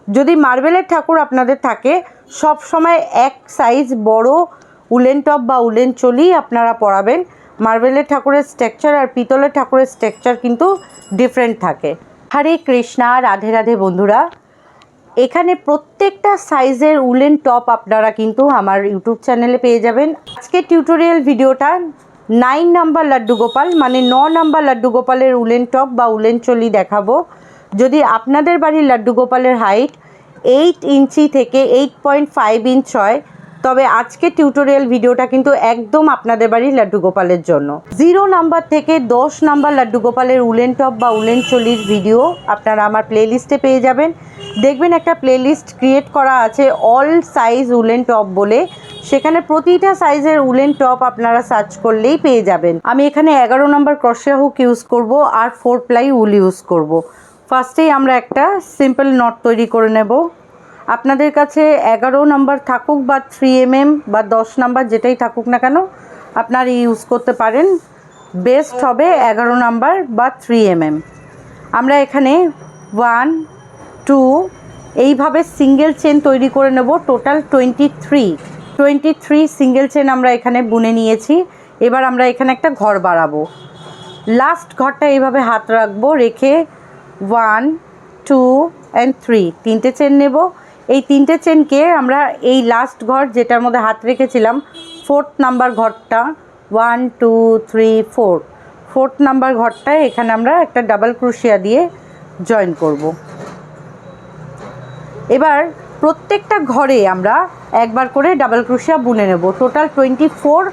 যদি মার্বেলের ঠাকুর আপনাদের থাকে সব সময় এক সাইজ বড় উলেন টপ বা উলেন চলি আপনারা পরাবেন। মার্বেলের ঠাকুরের স্ট্রাকচার আর পিতলের ঠাকুরের স্ট্রাকচার কিন্তু ডিফারেন্ট থাকে। হরে কৃষ্ণা, রাধে রাধে বন্ধুরা। এখানে প্রত্যেকটা সাইজের উলেন টপ আপনারা কিন্তু আমার ইউটিউব চ্যানেলে পেয়ে যাবেন। আজকে টিউটোরিয়াল ভিডিওটা 9 নাম্বার লাড্ডু গোপাল মানে 9 নাম্বার লাড্ডু গোপালের উলেন টপ বা উলেন চলি দেখাবো। যদি আপনাদের বাড়ির লাড্ডু গোপালের হাইট 8 ইঞ্চি থেকে 8.5 ইঞ্চ হয় তবে আজকে টিউটোরিয়াল ভিডিওটা কিন্তু একদম আপনাদের বাড়ির লাড্ডু গোপালের জন্য। 0 নাম্বার থেকে 10 নাম্বার লাড্ডু গোপালের উলেন টপ বা উলেন চলির ভিডিও আপনারা আমার প্লেলিস্টে পেয়ে যাবেন। দেখবেন একটা প্লেলিস্ট ক্রিয়েট করা আছে অল সাইজ উলেন টপ বলে, সেখানে প্রতিটা সাইজের উলেন টপ আপনারা সার্চ করলেই পেয়ে যাবেন। আমি এখানে 11 নম্বর ক্রোশিয়া হুক ইউজ করব আর 4 প্লাই উল ইউজ করব। ফার্স্টেই আমরা একটা সিম্পল নট তৈরি করে নেব। আপনাদের কাছে 11 নাম্বার থাকুক বা 3mm বা 10 নাম্বার যেটাই থাকুক না কেন আপনারা ইউজ করতে পারেন, বেস্ট হবে 11 নাম্বার বা 3mm। আমরা এখানে 1 2 এইভাবে সিঙ্গেল চেন তৈরি করে নেব। টোটাল 23 সিঙ্গেল চেন আমরা এখানে বুনে নিয়েছি। এবার আমরা এখানে একটা ঘর বাড়াবো। লাস্ট ঘরটা এইভাবে হাত রাখবো, রেখে 1 2 and 3 তিনটে চেন নেব। এই তিনটে চেনকে আমরা এই লাস্ট ঘর যেটার মধ্যে হাত রেখেছিলাম 4th নাম্বার ঘরটা 1 2 3 4 4th নাম্বার ঘরটায় এখানে আমরা একটা ডাবল ক্রোশিয়া দিয়ে জয়েন করব। এবার প্রত্যেকটা ঘরে আমরা একবার করে ডাবল ক্রোশিয়া বুনে নেব। টোটাল 24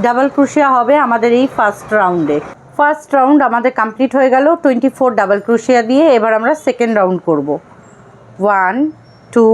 ডাবল ক্রোশিয়া হবে আমাদের এই ফার্স্ট রাউন্ডে। ফার্স্ট রাউন্ড আমাদের কমপ্লিট হয়ে গেল 24 ডাবল ক্রোশিয়া দিয়ে। এবার আমরা সেকেন্ড রাউন্ড করব। 1 2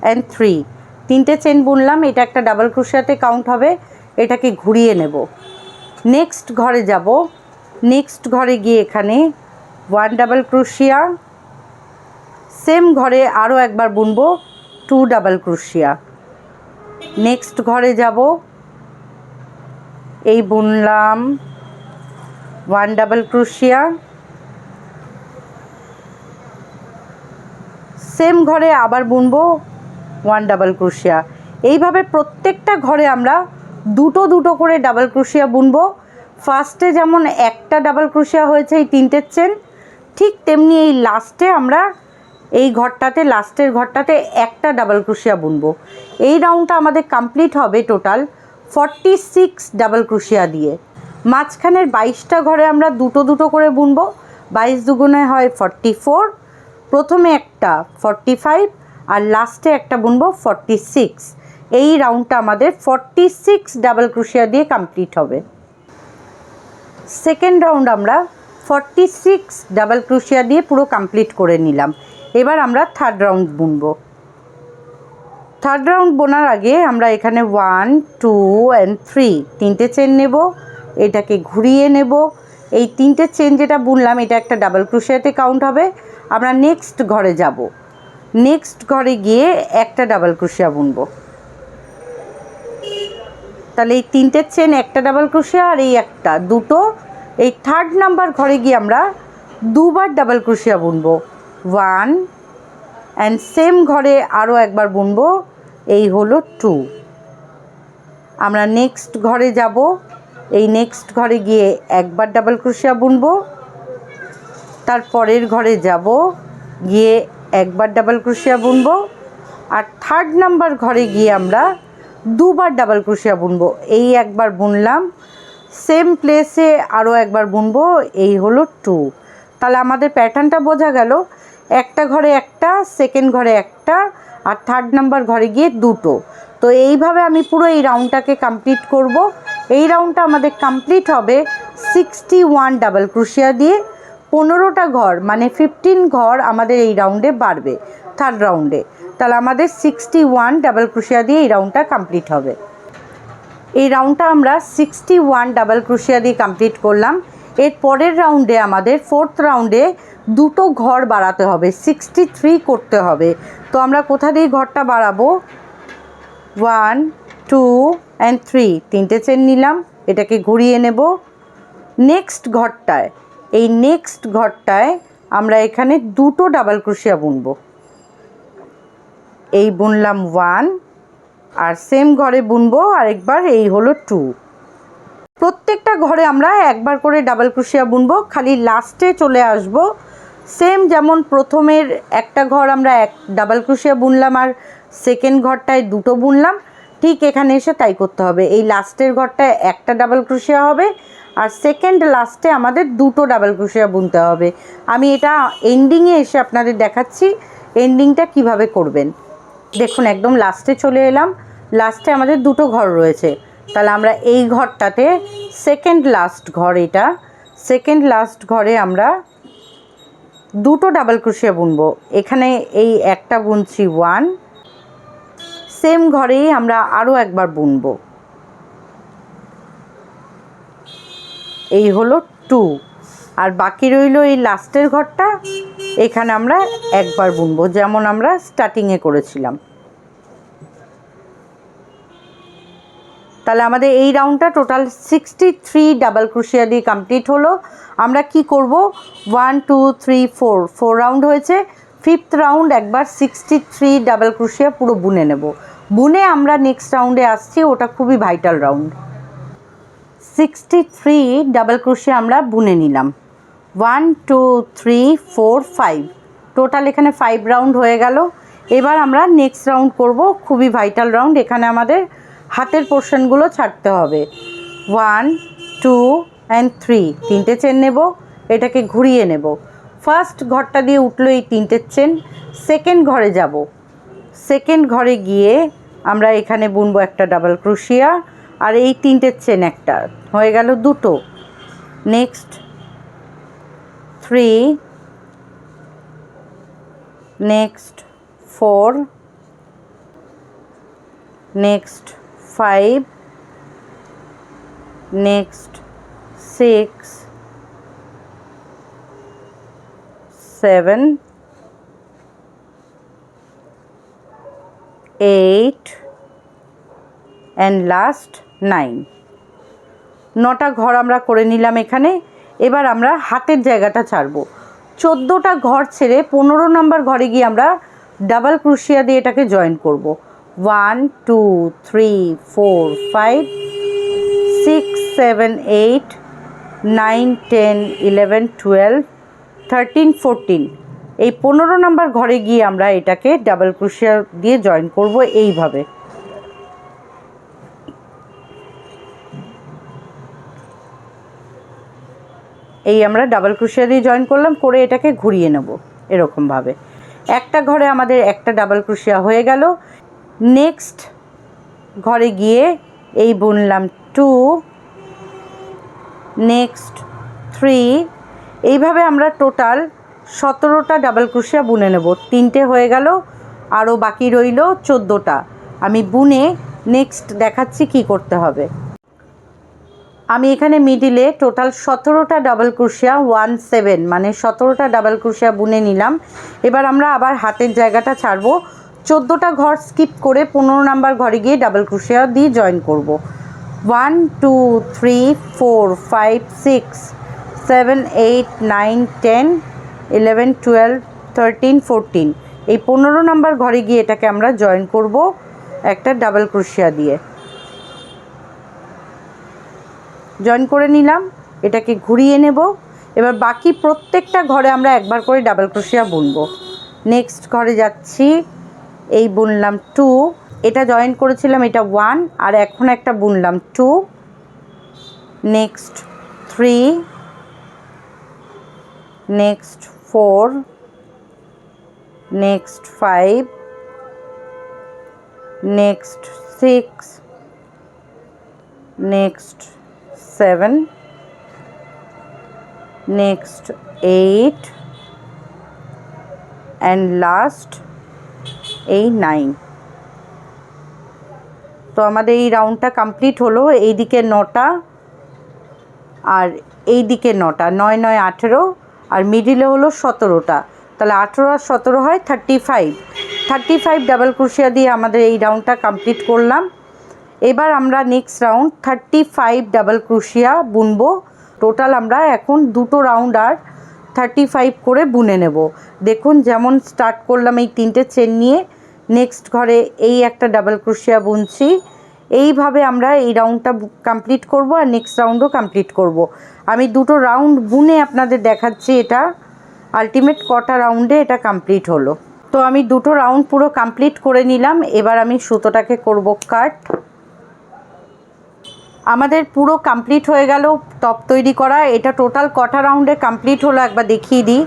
and 3 তিনটে চেন বুনলাম, এটা একটা ডাবল ক্রোশিয়াতে কাউন্ট হবে। এটাকে ঘুরিয়ে নেব, নেক্সট ঘরে যাব। নেক্সট ঘরে গিয়ে এখানে 1 ডাবল ক্রোশিয়া, সেম ঘরে আরও একবার বুনবো 2 ডাবল ক্রোশিয়া। নেক্সট ঘরে যাব, এই বুনলাম 1 ডাবল ক্রোশিয়া, সেম ঘরে আবার বুনবো 1 ডাবল ক্রোশিয়া। এইভাবে প্রত্যেকটা ঘরে আমরা দুটো দুটো করে ডাবল ক্রোশিয়া বুনবো। ফার্স্টে যেমন একটা ডাবল ক্রোশিয়া হয়েছে এই তিনটের চেন, ঠিক তেমনি এই লাস্টে আমরা এই ঘরটাতে লাস্টের ঘরটাতে একটা ডাবল ক্রোশিয়া বুনবো। এই রাউন্ডটা আমাদের কমপ্লিট হবে টোটাল 46 ডাবল ক্রোশিয়া দিয়ে। মাঝখানের 22টা ঘরে আমরা দুটো দুটো করে বুনবো। 22 দুগুণে হয় 44, প্রথমে একটা 45 আর লাস্টে একটা বুনবো 46। এই রাউন্ডটা আমাদের 46 ডাবল ক্রোশিয়া দিয়ে কমপ্লিট হবে। সেকেন্ড রাউন্ড আমরা 46 ডাবল ক্রোশিয়া দিয়ে পুরো কমপ্লিট করে নিলাম। এবার আমরা থার্ড রাউন্ড বুনবো। থার্ড রাউন্ড বোনার আগে আমরা এখানে 1 2 and 3 তিনটে চেন নেব, এটাকে ঘুরিয়ে নেব। এই তিনটে চেন যেটা বুনলাম এটা একটা ডাবল ক্রোশিয়াতে কাউন্ট হবে। আমরা নেক্সট ঘরে যাব, নেক্সট ঘরে গিয়ে একটা ডাবল ক্রোশিয়া বুনবো। তাহলে এই তিনটে চেন একটা ডাবল ক্রোশিয়া আর এই একটা দুটো। এই থার্ড নাম্বার ঘরে গিয়ে আমরা দুবার ডাবল ক্রোশিয়া বুনবো 1 অ্যান্ড সেম ঘরে আরও একবার বুনবো, এই হলো 2। আমরা নেক্সট ঘরে যাব, এই নেক্সট ঘরে গিয়ে একবার ডাবল ক্রোশিয়া বুনবো। তারপরের ঘরে যাব, গিয়ে একবার ডাবল ক্রোশিয়া বুনবো। আর থার্ড নাম্বার ঘরে গিয়ে আমরা দুবার ডাবল ক্রোশিয়া বুনবো। এই একবার বুনলাম, সেম প্লেসে আরও একবার বুনবো, এই হলো 2। তাহলে আমাদের প্যাটার্নটা বোঝা গেল, একটা ঘরে একটা, সেকেন্ড ঘরে একটা আর থার্ড নাম্বার ঘরে গিয়ে দুটো। তো এইভাবে আমি পুরো এই রাউন্ডটাকে কমপ্লিট করব। এই রাউন্ডটা আমাদের কমপ্লিট হবে 61 ডাবল ক্রোশিয়া দিয়ে। 15টা ঘর মানে 15 ঘর আমাদের এই রাউন্ডে বাড়বে থার্ড রাউন্ডে। তাহলে আমাদের 61 ডাবল ক্রোশিয়া দিয়ে এই রাউন্ডটা কমপ্লিট হবে। এই রাউন্ডটা আমরা 61 ডাবল ক্রোশিয়া দিয়ে কমপ্লিট করলাম। এর পরের রাউন্ডে আমাদের ফোর্থ রাউন্ডে দুটো ঘর বাড়াতে হবে, 63 করতে হবে। তো আমরা কোথা দিয়ে ঘরটা বাড়াবো? 1 2 and 3 তিনটে চেন নিলাম, এটাকে ঘুরিয়ে নেব। নেক্সট ঘরটায়, এই নেক্সট ঘরটায় আমরা এখানে দুটো ডাবল ক্রোশিয়া বুনবো। এই বুনলাম 1 আর সেম ঘরে বুনবো আরেকবার, এই হলো 2। প্রত্যেকটা ঘরে আমরা একবার করে ডাবল ক্রোশিয়া বুনবো, খালি লাস্টে চলে আসব সেম যেমন প্রথমের একটা ঘর আমরা এক ডাবল ক্রোশিয়া বুনলাম আর সেকেন্ড ঘরটায় দুটো বুনলাম, ঠিক এখানে এসে তাই করতে হবে। এই লাস্টের ঘরটায় একটা ডাবল ক্রোশিয়া হবে আর সেকেন্ড লাস্টে আমাদের দুটো ডাবল ক্রোশিয়া বুনতে হবে। আমি এটা এন্ডিংয়ে এসে আপনাদের দেখাচ্ছি এন্ডিংটা কিভাবে করবেন। দেখুন একদম লাস্টে চলে এলাম, লাস্টে আমাদের দুটো ঘর রয়েছে, তাহলে আমরা এই ঘরটাতে সেকেন্ড লাস্ট ঘর, এটা সেকেন্ড লাস্ট ঘরে আমরা দুটো ডাবল ক্রোশিয়া বুনবো। এখানে এই একটা বুনছি 1, সেম ঘরেই আমরা আরও একবার বুনবো, এই হলো 2 আর বাকি রইল এই লাস্টের ঘরটা, এখানে আমরা একবার বুনবো যেমন আমরা স্টার্টিংয়ে করেছিলাম। তাহলে আমাদের এই রাউন্ডটা টোটাল 63 ডাবল ক্রোশিয়া দিয়ে কমপ্লিট হলো। আমরা কি করব 1 2 3 4 রাউন্ড হয়েছে, 5th রাউন্ড একবার 63 ডাবল ক্রোশিয়া পুরো বুনে নেব। বুনে আমরা নেক্সট রাউন্ডে আসছি, ওটা খুবই ভাইটাল রাউন্ড। 63 ডাবল ক্রোশিয়া আমরা বুনে নিলাম, 1 2 3 4 5 টোটাল এখানে 5 রাউন্ড হয়ে গেল। এবার আমরা নেক্সট রাউন্ড করব, খুবই ভাইটাল রাউন্ড। এখানে আমাদের হাতের পোর্শনগুলো ছাড়তে হবে। 1 2 অ্যান্ড 3 তিনটে চেন নেব, এটাকে ঘুরিয়ে নেব। ফার্স্ট ঘরটা দিয়ে উঠলো এই তিনটে চেন, সেকেন্ড ঘরে যাব, সেকেন্ড ঘরে গিয়ে আমরা এখানে বুনবো একটা ডাবল ক্রোশিয়া আর এই তিনটে চেন একটা হয়ে গেল দুটো। Next 3, next 4, next 5, next 6 7 8 and last 9। 9টা ঘর আমরা করে নিলাম এখানে। এবার আমরা হাতের জায়গাটা ছাড়বো, 14টা ঘর ছেড়ে 15 নম্বর ঘরে গিয়ে আমরা ডাবল ক্রোশিয়া দিয়ে এটাকে জয়েন করব। 1 2 3 4 5 6 7 8 9 10 11 12 13 14 এই 15 নম্বর ঘরে গিয়ে আমরা এটাকে ডাবল ক্রোশিয়া দিয়ে জয়েন করব এইভাবে। এই আমরা ডাবল ক্রোশিয়া দিয়ে জয়েন করলাম, করে এটাকে ঘুরিয়ে নেব এরকমভাবে। একটা ঘরে আমাদের একটা ডাবল ক্রোশিয়া হয়ে গেল। নেক্সট ঘরে গিয়ে এই বুনলাম 2, নেক্সট 3, এইভাবে আমরা টোটাল 17টা ডাবল ক্রোশিয়া বুনে নেব। 3টে হয়ে গেল, আরও বাকি রইল 14টা। আমি বুনে নেক্সট দেখাচ্ছি কি করতে হবে। আমি এখানে মিডিলে টোটাল 17টা ডাবল ক্রোশিয়া 1 7 মানে 17টা ডাবল ক্রোশিয়া বুনে নিলাম। এবার আমরা আবার হাতের জায়গাটা ছাড়বো, 14টা ঘর স্কিপ করে 15 নাম্বার ঘরে গিয়ে ডাবল ক্রোশিয়া দিয়ে জয়েন করব। 1 2 3 4 5 6 7 8 9 10 11 12 13 14 এই 15 নাম্বার ঘরে গিয়ে এটাকে আমরা জয়েন করব একটা ডাবল ক্রোশিয়া দিয়ে। জয়েন করে নিলাম, এটাকে ঘুরিয়ে নেব। এবার বাকি প্রত্যেকটা ঘরে আমরা একবার করে ডাবল ক্রোশিয়া বুনবো। নেক্সট ঘরে যাচ্ছি, এই বুনলাম 2, এটা জয়েন করেছিলাম, এটা 1 আর এখন একটা বুনলাম 2, next 3, next 4, next 5, next 6, next 7, next 8 and last এই 9। তো আমাদের এই রাউন্ডটা কমপ্লিট হলো। এইদিকে 9টা আর এইদিকে 9টা, 9 9 18 আর মিডিলে হলো 17টা, তাহলে 18 আর 17 হয় 35 ডাবল ক্রোশিয়া দিয়ে আমাদের এই রাউন্ডটা কমপ্লিট করলাম। এবার আমরা নেক্সট রাউন্ড 35 ডাবল ক্রোশিয়া বুনবো। টোটাল আমরা এখন দুটো রাউন্ড আর 35 করে বুনে নেব। দেখুন যেমন স্টার্ট করলাম এই তিনটে চেন নিয়ে, নেক্সট ঘরে এই একটা ডাবল ক্রোশিয়া বুনছি। এইভাবে আমরা এই রাউন্ডটা কমপ্লিট করব আর নেক্সট রাউন্ডও কমপ্লিট করব। আমি দুটো রাউন্ড বুনে আপনাদের দেখাচ্ছি এটা আলটিমেট কটা রাউন্ডে এটা কমপ্লিট হলো। তো আমি দুটো রাউন্ড পুরো কমপ্লিট করে নিলাম। এবার আমি সুতোটাকে করব কাট। আমাদের পুরো কমপ্লিট হয়ে গেল টপ তৈরি করা। এটা টোটাল কটা রাউন্ডে কমপ্লিট হলো একবার দেখিয়ে দিই।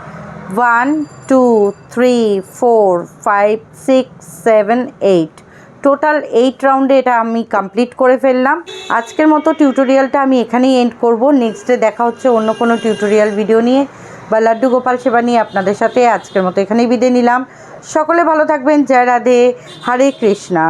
1 2 3 4 5 6 7 8, টোটাল 8 রাউন্ডে এটা আমি কমপ্লিট করে ফেললাম। আজকের মতো টিউটোরিয়ালটা আমি এখানেই এন্ড করব। নেক্সটে দেখা হচ্ছে অন্য কোনো টিউটোরিয়াল ভিডিও নিয়ে বা লাড্ডু গোপাল সেবা নিয়ে আপনাদের সাথে। আজকের মতো এখানেই বিদায় নিলাম। সকলে ভালো থাকবেন। জয় রাধে, হরে কৃষ্ণা।